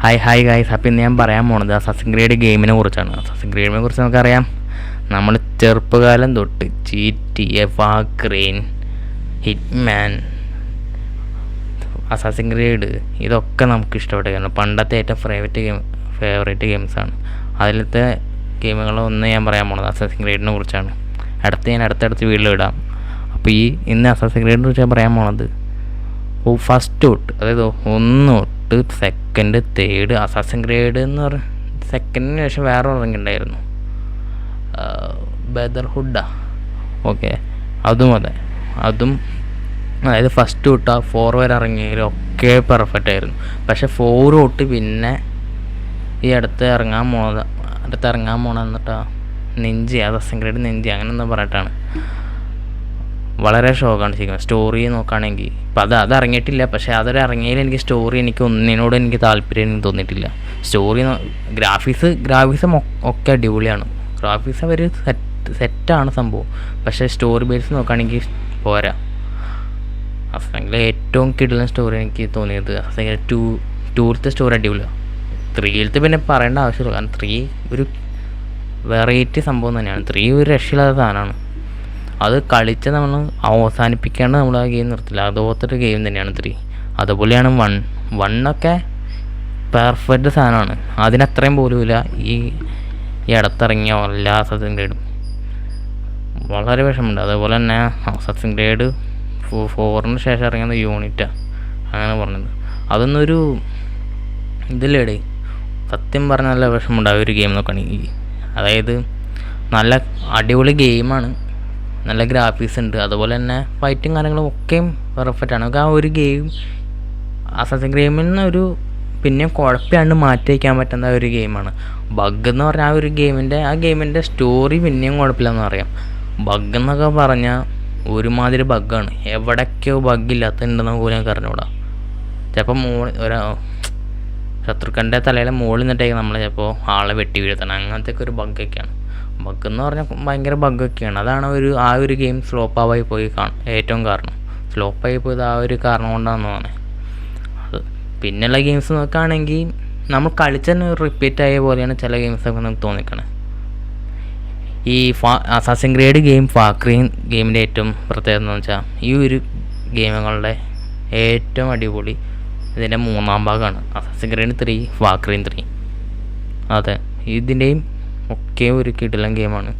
Hi guys, അപ്പം ഇന്ന് ഞാൻ പറയാൻ പോണത് അസാസിൻ ക്രീഡ് ഗെയിമിനെ കുറിച്ചാണ്. അസാസിൻ ക്രീഡിനെ കുറിച്ച് നമുക്കറിയാം. നമ്മൾ ചെറുപ്പകാലം തൊട്ട് GTA, വാക്രെയിൻ, ഹിറ്റ്മാൻ, അസാസിൻ ക്രീഡ് ഇതൊക്കെ നമുക്ക് ഇഷ്ടപ്പെട്ട ഗെയിമാണ്. പണ്ടത്തെ ഏറ്റവും ഫേവറേറ്റ് ഗെയിംസാണ്. അതിലത്തെ ഗെയിമുകളൊന്ന് ഞാൻ പറയാൻ പോണത് അസാസിൻ ക്രീഡിനെ കുറിച്ചാണ്. ഞാൻ അടുത്തടുത്ത് വീട്ടിൽ ഇടാം. അപ്പോൾ ഇന്ന് അസാസിൻ ക്രീഡിനെ കുറിച്ച് ഞാൻ പറയാൻ പോണത് ഫസ്റ്റ് തൊട്ട്, അതായത് 1 തൊട്ട് സെക്കൻഡ്, തേർഡ്, അസാസിൻ ക്രീഡ് എന്ന് പറഞ്ഞ സെക്കൻഡിന് ശേഷം വേറെ ഇറങ്ങിയിട്ടുണ്ടായിരുന്നു, ബ്രദർഹുഡാ. ഓക്കെ, അതും അതായത് ഫസ്റ്റ് തൊട്ട് 4 വരെ ഇറങ്ങിയതിലൊക്കെ പെർഫെക്റ്റ് ആയിരുന്നു. പക്ഷെ 4 തൊട്ട് പിന്നെ ഈ അടുത്ത് ഇറങ്ങാൻ പോണ എന്നിട്ടാ നെഞ്ചി, അസാസിൻ ക്രീഡ് നെഞ്ചി അങ്ങനെ എന്താ പറഞ്ഞിട്ടാണ്. വളരെ ഷോക്കാണ് ശരിക്കും. സ്റ്റോറി നോക്കുകയാണെങ്കിൽ ഇപ്പം അത് ഇറങ്ങിയിട്ടില്ല. പക്ഷേ അതൊരു ഇറങ്ങിയതിൽ എനിക്ക് ഒന്നിനോട് താല്പര്യം തോന്നിയിട്ടില്ല. സ്റ്റോറി, ഗ്രാഫിക്സും ഒക്കെ അടിപൊളിയാണ്. ഗ്രാഫിക്സ് അവർ സെറ്റാണ് സംഭവം. പക്ഷേ സ്റ്റോറി ബേസ് നോക്കുകയാണെങ്കിൽ പോരാ. അസാസിൻ ഏറ്റവും കിടിലൻ സ്റ്റോറി എനിക്ക് തോന്നിയത് അസാസിൻ 2ത്തെ സ്റ്റോറി അടിപൊളിയാണ്. 3ത്തെ പിന്നെ പറയേണ്ട ആവശ്യമില്ല. കാരണം 3 ഒരു വെറൈറ്റി സംഭവം തന്നെയാണ്. 3 ഒരു രക്ഷയില്ലാത്ത സാധനമാണ്. അത് കളിച്ച് നമ്മൾ അവസാനിപ്പിക്കാണ്ട് നമ്മൾ ആ ഗെയിം നിർത്തില്ല. അതുപോലത്തെ ഗെയിം തന്നെയാണ് 3. അതുപോലെയാണ് 1 പെർഫെക്റ്റ് സാധനമാണ്. അതിനത്രയും പോലുമില്ല ഈ അടുത്തിറങ്ങിയ എല്ലാ അസാസിൻ ക്രീഡും. വളരെ വിഷമമുണ്ട്. അതുപോലെ തന്നെ അസാസിൻ ക്രീഡ് 4ന് ശേഷം ഇറങ്ങിയത് യൂണിറ്റാണ് അങ്ങനെ പറഞ്ഞത്. അതൊന്നൊരു ഇതില്ലേടേ, സത്യം പറഞ്ഞാൽ നല്ല വിഷമമുണ്ട് ആ ഒരു ഗെയിം നോക്കുകയാണെങ്കിൽ. അതായത് നല്ല അടിപൊളി ഗെയിമാണ്, നല്ല ഗ്രാഫിക്സ് ഉണ്ട്, അതുപോലെ തന്നെ ഫൈറ്റും കാര്യങ്ങളും ഒക്കെയും പെർഫെക്റ്റാണ്. നമുക്ക് ആ ഒരു ഗെയിം അസാസിൻ ക്രീഡിൽ നിന്ന് ഒരു പിന്നെയും കുഴപ്പമില്ലാണ്ട് മാറ്റി വയ്ക്കാൻ പറ്റുന്ന ഒരു ഗെയിമാണ്. ബഗ് എന്ന് പറഞ്ഞാൽ ആ ഗെയിമിൻ്റെ സ്റ്റോറി പിന്നെയും കുഴപ്പമില്ലെന്ന് പറയാം. ബഗ് എന്നൊക്കെ പറഞ്ഞാൽ ഒരുമാതിരി ബഗ്ഗാണ്. എവിടേക്കോ ബഗ്ഗില്ലാത്തതുണ്ടെന്ന് പോലും നമുക്ക് അറിഞ്ഞൂടാ. ചിലപ്പോൾ ശത്രുക്കളുടെ തലയിലെ മുകളിൽ നിന്നിട്ടേക്ക് നമ്മൾ ചിലപ്പോൾ ആളെ വെട്ടി വീഴ്ത്തണം. അങ്ങനത്തെ ഒരു ബഗ്ഗൊക്കെയാണ്. ബഗ് എന്ന് പറഞ്ഞാൽ ഭയങ്കര ബഗ്ഗൊക്കെയാണ്. അതാണ് ആ ഒരു ഗെയിം സ്ലോപ്പായി പോയി ഏറ്റവും കാരണം. സ്ലോപ്പായി പോയത് ആ ഒരു കാരണം കൊണ്ടാണെന്ന് തോന്നുന്നത്. അത് പിന്നെയുള്ള ഗെയിംസ് നോക്കുകയാണെങ്കിൽ നമ്മൾ കളിച്ചതന്നെ റിപ്പീറ്റ് ആയ പോലെയാണ് ചില ഗെയിംസൊക്കെ നമുക്ക് തോന്നിക്കണേ. ഈ അസാസിൻ ക്രീഡ് ഗെയിം, വാക്രെയിൻ ഗെയിമിൻ്റെ ഏറ്റവും പ്രത്യേകത എന്ന് വെച്ചാൽ ഈ ഒരു ഗെയിമുകളുടെ ഏറ്റവും അടിപൊളി ഇതിൻ്റെ 3ാം ഭാഗമാണ്. Assassin creed 3, വാക്രെയിൻ 3. അതെ, ഇതിൻ്റെയും ഒക്കെ ഒരു കിടിലൻ ഗെയിമാണ്.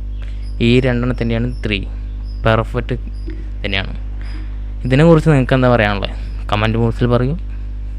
ഈ 2 3 പെർഫെക്റ്റ് തന്നെയാണ്. ഇതിനെക്കുറിച്ച് നിങ്ങൾക്ക് എന്താ പറയാനുള്ളത്? കമൻറ്റ് ബോക്സിൽ പറയൂ.